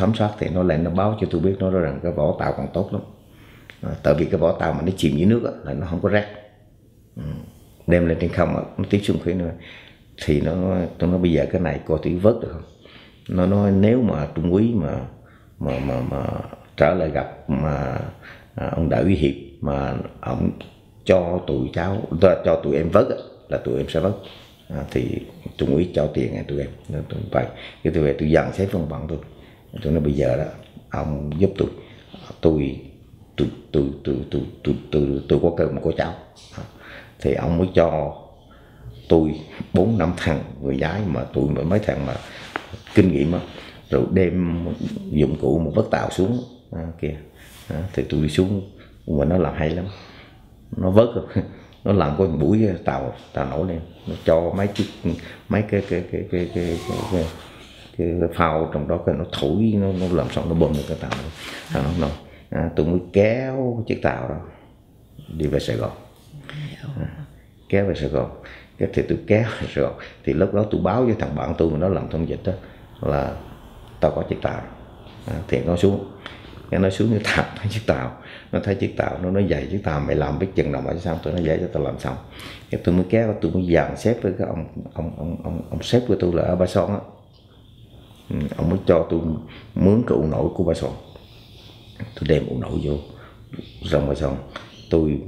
thám sát thì nó lại nó báo cho tôi biết nó rằng cái vỏ tàu còn tốt lắm. Tại vì cái vỏ tàu mà nó chìm dưới nước là nó không có rác. Đem lên trên không nó tiếp xúc khí nữa. Thì tôi nói bây giờ cái này coi thử vớt được không. Nó nói nếu mà Trung úy mà trở lại gặp mà ông đại úy Hiệp mà ông cho tụi cháu, cho tụi em vớt là tụi em sẽ vớt. Thì Trung úy cho tiền tụi em. Vậy cái tôi về tôi dần xếp văn bản tôi nói bây giờ đó ông giúp tôi có cơm có cháu. Thì ông mới cho tôi 4-5 thằng người gái mà tụi mấy thằng mà kinh nghiệm đó, rồi đem dụng cụ một vớt tàu xuống kia. Thì tôi đi xuống mà nó làm hay lắm, nó vớt rồi. Nó làm có một buổi tàu nổi lên, nó cho mấy cái phao trong đó, cái nó thổi, nó làm xong nó bơm được cái tàu nó tôi mới kéo chiếc tàu đó đi về Sài Gòn. Kéo về Sài Gòn thì tôi kéo về Sài Gòn thì lúc đó tôi báo với thằng bạn tôi mà nó làm thông dịch đó là tao có chiếc tàu. Thì nó xuống, nó xuống như thằng thấy chiếc tàu, nó thấy chiếc tàu, nó nói vậy chiếc tàu mày làm biết chừng nào mà xong. Tôi nói vậy cho tao làm xong. Cái tôi mới kéo, tôi mới dàn xếp với cái ông sếp của tôi là ở Ba Son á. Ông mới cho tôi mướn cái ụ nổi của Ba Son. Tôi đem ụ nổi vô rồng Ba Son, tôi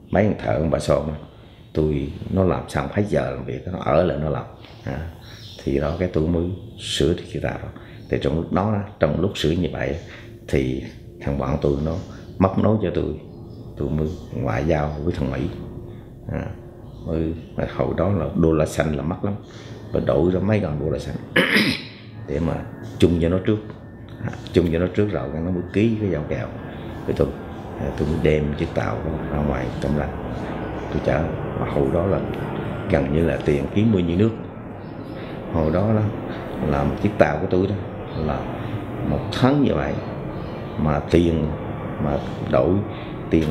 mấy thằng thợ Ba Son nó làm xong hết giờ làm việc, nó ở lại nó làm. Thì đó cái tôi mới sửa được chiếc tàu đó. Thì trong lúc đó, trong lúc sửa như vậy thì thằng bạn tôi nó móc nối cho tôi mới ngoại giao với thằng Mỹ. Hồi đó là đô la xanh là mắc lắm, và đổi ra mấy ngàn đô la xanh để mà chung cho nó trước. Rồi nó mới ký cái giao kèo với tôi mới đem chiếc tàu đó ra ngoài Cam Ranh tôi chở. Mà hồi đó là gần như là tiền kiếm bao nhiêu nước. Hồi đó là một chiếc tàu của tôi đó là một tháng như vậy, mà tiền mà đổi tiền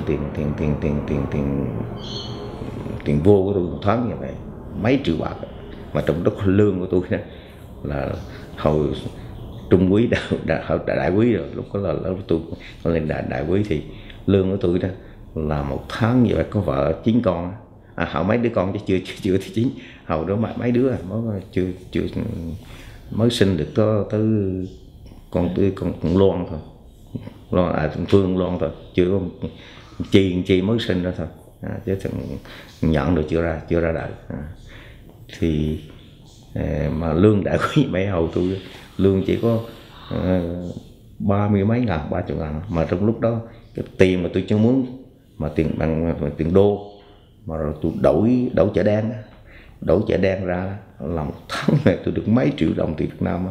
vô của tôi một tháng như vậy mấy triệu bạc. Mà trong đó lương của tôi đó là hồi trung úy đại úy rồi, lúc đó là tôi lên đại úy thì lương của tôi đó là một tháng như vậy. Có vợ 9 con, hầu mấy đứa con chứ chưa thì 9. Hầu đó mà mấy đứa mới chưa mới sinh được có tới con Loan thôi, Phương Loan thôi, chưa có chi mới sinh ra thôi. Chứ thằng nhận được chưa ra đời. Thì mà lương đại quý mấy hầu tôi lương chỉ có 30 mấy ngàn, 30 ngàn. Mà trong lúc đó cái tiền mà tôi cho muốn mà tiền bằng tiền đô, mà rồi tôi đổi chợ đen ra là một tháng này tôi được mấy triệu đồng tiền Việt Nam.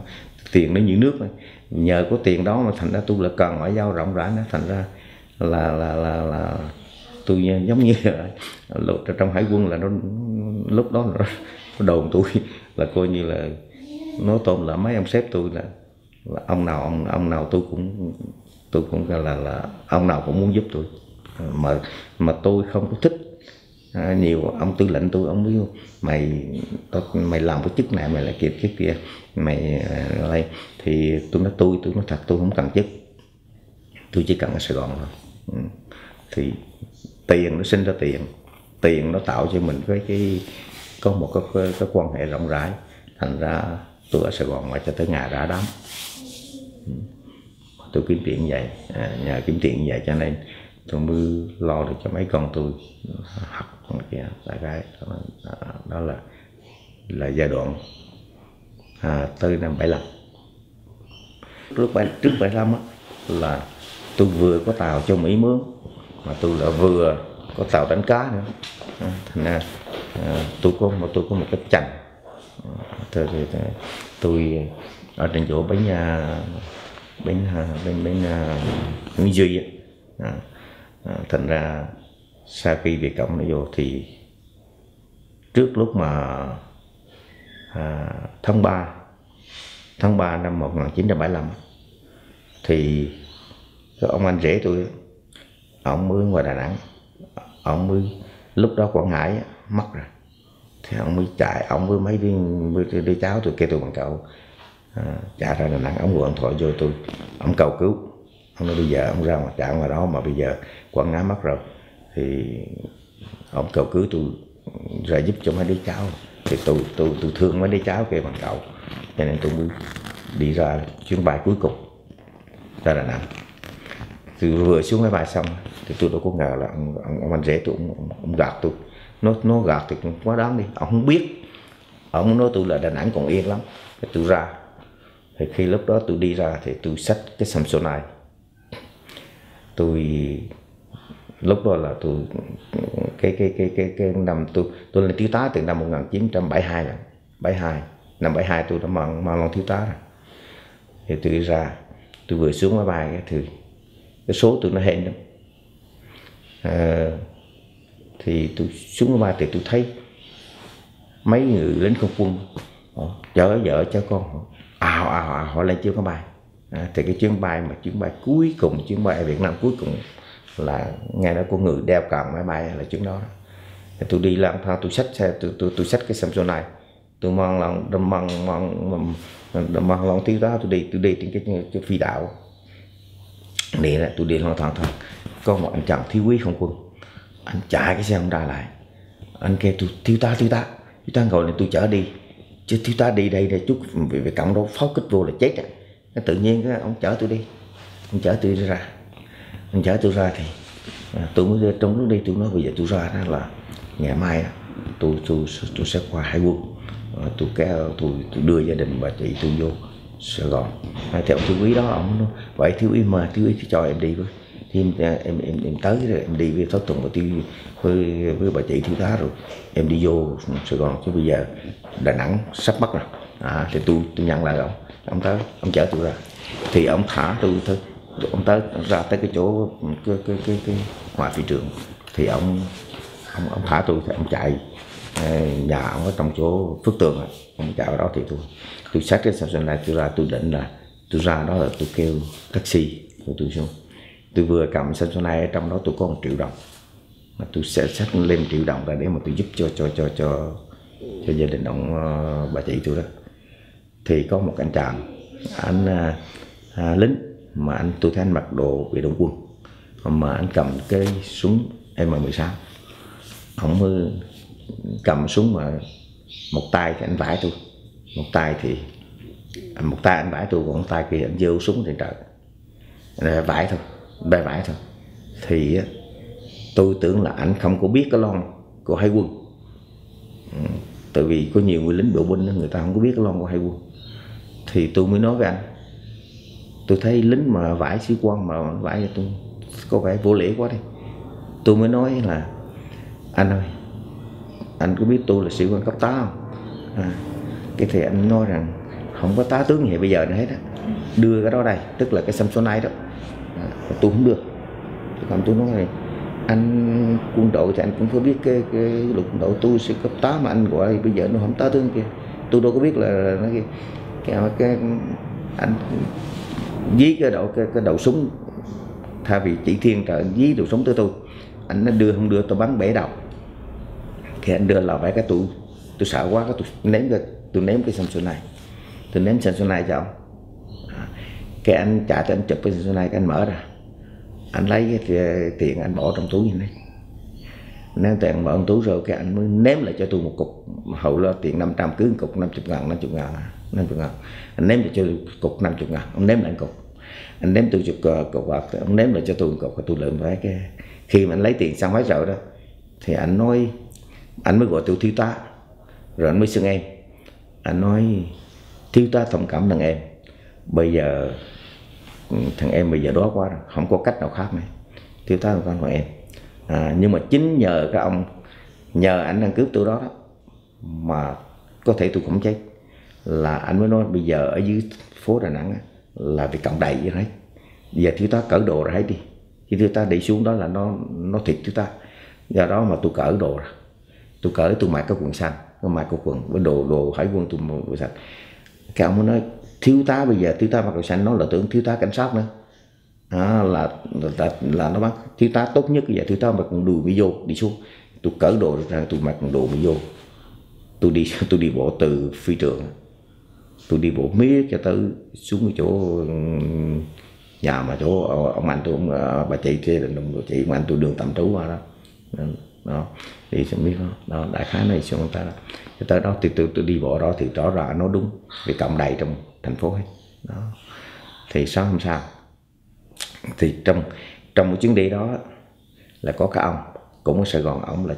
Tiền nó như nước này. Nhờ có tiền đó mà thành ra tôi là cần ngoại giao rộng rãi. Thành ra là tôi giống như là trong hải quân là nó lúc đó nó đồn tôi là coi như là nó tôm là mấy ông sếp tôi là ông nào tôi cũng là ông nào cũng muốn giúp tôi. Mà tôi không có thích nhiều ông tư lệnh tôi, ông biết mày làm cái chức này, mày là chức kia, mày đây. Thì tôi nói thật, tôi không cần chức, tôi chỉ cần ở Sài Gòn thôi. Thì tiền nó sinh ra tiền nó tạo cho mình có một cái quan hệ rộng rãi. Thành ra tôi ở Sài Gòn mà cho tới ngày ra đám tôi kiếm tiền vậy, nhờ kiếm tiền vậy cho nên tôi mới lo được cho mấy con tôi học kìa. Đại cái đó là giai đoạn tới năm 75. Trước 75 á, là tôi vừa có tàu cho Mỹ mướn, mà tôi là vừa có tàu đánh cá nữa. Thành ra tôi có một cái chành. Tôi ở trên chỗ bến Duy á. Thành ra sau khi Việt Cộng nó vô thì trước lúc mà tháng 3 năm 1975 thì cái ông anh rể tôi, ông mới ngoài Đà Nẵng, ông mới lúc đó Quảng Ngãi mất rồi, thì ông mới chạy, ông với mấy đứa cháu tôi kêu tôi bằng cậu Trả ra Đà Nẵng, ông gọi điện thoại vô tôi, ông cầu cứu. Ông nói bây giờ ông ra ngoài trạm ngoài đó mà bây giờ Quảng Ngãi mất rồi, thì ông cầu cứu tôi ra giúp cho mấy đứa cháu. Thì tôi thương mấy đứa cháu kia bằng cậu, cho nên tôi mới đi ra chuyến bay cuối cùng ra Đà Nẵng. Từ vừa xuống máy bay xong thì tôi đâu có ngờ là ông anh rể tôi ông gạt tôi. Nó gạt thì cũng quá đáng đi. Ông không biết, ông nói tôi là Đà Nẵng còn yên lắm. Thì tôi ra, thì khi lúc đó tôi đi ra thì tôi xách cái Samsonite. Lúc đó là tôi cái năm tôi lên thiếu tá từ năm 1972 rồi. 72 năm 72 tôi đã mang lon thiếu tá rồi. Thì tôi đi ra, tôi vừa xuống máy bay thì cái số tôi nó hẹn lắm. Thì tôi xuống máy bay thì tôi thấy mấy người lính không quân chở vợ chở con họ lên chuyến máy bay. Thì cái chuyến bay cuối cùng, chuyến bay ở Việt Nam cuối cùng là ngày đó có người đeo còng máy bay là chuyến đó. Thì tôi đi lang thang, tôi xách xe, tôi xách cái Samsonite, tôi mang lon thiếu tá, tôi đi trên cái phi đạo. Đi là tôi đi lang thang thôi, có một anh chàng thiếu úy không quân, anh chạy cái xe ông ra lại, anh kêu tôi thiếu tá ngồi lên tôi chở đi, chứ thiếu tá đi đây chút về cổng đó pháo kích vô là chết à. Tự nhiên cái ông chở tôi đi, ông chở tôi ra, anh chở tôi ra thì tôi mới trong lúc đi tôi nói bây giờ tôi ra đó là ngày mai tôi sẽ qua hải quân, tôi đưa gia đình bà chị tôi vô Sài Gòn. Theo thiếu úy đó, ông nói vậy thiếu úy cho em đi với, thì em tới rồi em đi với Thất Tùng với bà chị thiếu tá rồi em đi vô Sài Gòn, chứ bây giờ Đà Nẵng sắp mất rồi. Thì tôi nhận lại ông tới, ông chở tôi ra, thì ông thả tôi thôi. Ông tới ra tới cái chỗ cái ngoài phi trường, thì ông thả tôi, thì ông chạy nhà ông ở trong chỗ Phước Tường, ông chạy vào đó. Thì tôi xách cái Samsung này tôi ra, tôi định là tôi ra đó là tôi kêu taxi rồi tôi xuống. Tôi vừa cầm Samsung này, ở trong đó tôi có 1 triệu đồng, mà tôi sẽ xách lên 1 triệu đồng ra để mà tôi giúp cho gia đình ông bà chị tôi đó. Thì có một anh chàng, anh lính mà tôi thấy anh mặc đồ biệt động quân, mà anh cầm cái súng M16, ông mới cầm súng mà một tay thì anh vãi tôi, một tay anh vãi tôi, còn một tay kia anh giơ súng trên trời, anh vãi thôi. Thì tôi tưởng là anh không có biết cái lon của hải quân, tại vì có nhiều người lính bộ binh người ta không có biết cái lon của hải quân. Thì tôi mới nói với anh, tôi thấy lính mà vãi sĩ quan mà vãi cho tôi có vẻ vô lễ quá đi. Tôi mới nói là anh ơi, anh có biết tôi là sĩ quan cấp tá không? Cái thì anh nói rằng không có tá tướng gì bây giờ nữa hết á, đưa cái đó đây, tức là cái Samsonite đó. Tôi không đưa. Còn tôi nói này, anh quân đội thì anh cũng phải biết cái luật quân đội, tôi sẽ cấp tá mà anh gọi bây giờ nó không tá tướng kia, tôi đâu có biết là nó cái anh dí cái đầu súng, thay vì chỉ thiên trời dí đầu súng tới tôi, anh nó đưa không đưa tôi bắn bể đầu. Thì anh đưa là vậy, cái tôi sợ quá, tôi ném cái Samsung này, tôi ném Samsung này cho ông. Cái anh chạy tới anh chụp cái Samsung này, cái anh mở ra, anh lấy cái tiền anh bỏ trong túi như này, ném tiền mở trong túi rồi cái anh mới ném lại cho tôi một cục, hậu là tiền 500 cứ cục 50 ngàn. Anh ném lại cho tôi cục 50 ngàn, ông ném lại cục, anh ném tôi chục cục bạc, ông ném lại cho tôi một cục, tôi lượm với cái. Khi mà anh lấy tiền xong hết rồi đó, thì anh nói, anh mới gọi tôi thiếu tá, rồi anh mới xưng em. Anh nói thiếu tá thông cảm thằng em, bây giờ thằng em bây giờ đó quá rồi, không có cách nào khác nữa, thiếu tá thông cảm thằng em. Nhưng mà chính nhờ cái ông, nhờ anh ăn cướp tôi đó mà có thể tôi cũng chết, là anh mới nói bây giờ ở dưới phố Đà Nẵng là bị cộng đầy vậy đấy, giờ thiếu tá cởi đồ ra hết đi, khi thiếu tá đi xuống đó là nó thịt thiếu tá. Do đó mà tôi cởi đồ ra, tôi mặc cái quần xanh, mặc cái quần với đồ hải quân, tôi mặc quần xanh. Cái ông mới nói thiếu tá bây giờ thiếu tá mặc quần xanh, nó là tưởng thiếu tá cảnh sát nữa. Là nó bắt thiếu tá tốt nhất, giờ thiếu tá mặc quần đùi bị vô đi xuống. Tôi cởi đồ ra, tôi mặc quần đồ bị vô, tôi đi bộ từ phi trường tôi đi bộ miết cho tới xuống cái chỗ nhà mà chỗ ông anh tôi, bà chị kia, bà chị ông anh tôi đường tạm trú qua đó. Đó thì không biết đó, đại khái này xong người ta tới đó thì tôi đi bộ đó thì rõ ràng nó đúng vì cộng đầy trong thành phố hết đó. Thì sáng hôm sau thì trong một chuyến đi đó là có cái ông cũng ở Sài Gòn, ông là